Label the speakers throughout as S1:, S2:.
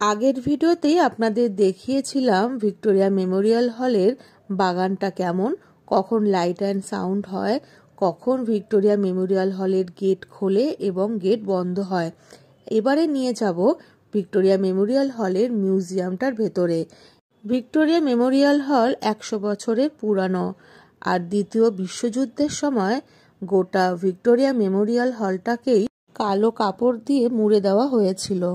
S1: আগের ভিডিওতেই আপনাদের দেখিয়েছিলাম ভিক্টোরিয়া মেমোরিয়াল হলের বাগানটা কেমন, কখন লাইট অ্যান্ড সাউন্ড হয়, কখন ভিক্টোরিয়া মেমোরিয়াল হলের গেট খোলে এবং গেট বন্ধ হয়। এবারে নিয়ে যাব ভিক্টোরিয়া মেমোরিয়াল হলের মিউজিয়ামটার ভেতরে। ভিক্টোরিয়া মেমোরিয়াল হল 100 বছরের পুরানো, আর দ্বিতীয় বিশ্বযুদ্ধের সময় গোটা ভিক্টোরিয়া মেমোরিয়াল হলটাকেই কালো কাপড় দিয়ে মুড়ে দেওয়া হয়েছিল।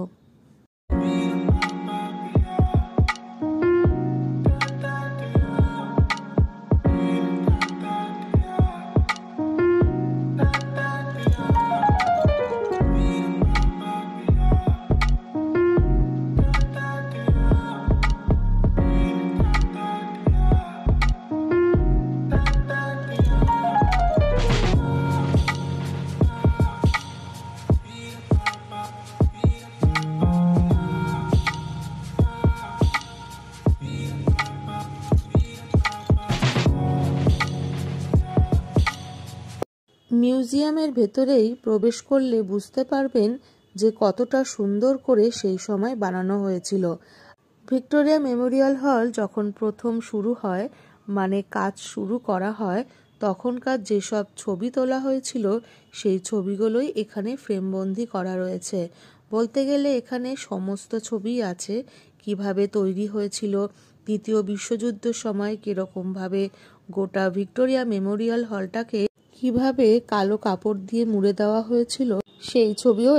S1: মিউজিয়ামের ভেতরেই প্রবেশ করলে বুঝতে পারবেন যে কতটা সুন্দর করে সেই সময় বানানো হয়েছিল। ভিক্টোরিয়া মেমোরিয়াল হল যখন প্রথম শুরু হয়, মানে কাজ শুরু করা হয়, তখনকার যেসব ছবি তোলা হয়েছিল সেই ছবিগুলোই এখানে ফ্রেমবন্দি করা রয়েছে। বলতে গেলে এখানে সমস্ত ছবিই আছে, কিভাবে তৈরি হয়েছিল, দ্বিতীয় বিশ্বযুদ্ধের সময় কীরকমভাবে গোটা ভিক্টোরিয়া মেমোরিয়াল হলটাকে কিভাবে কালো কাপড় দিয়ে মুড়ে দেওয়া হয়েছিল সেই ছবিও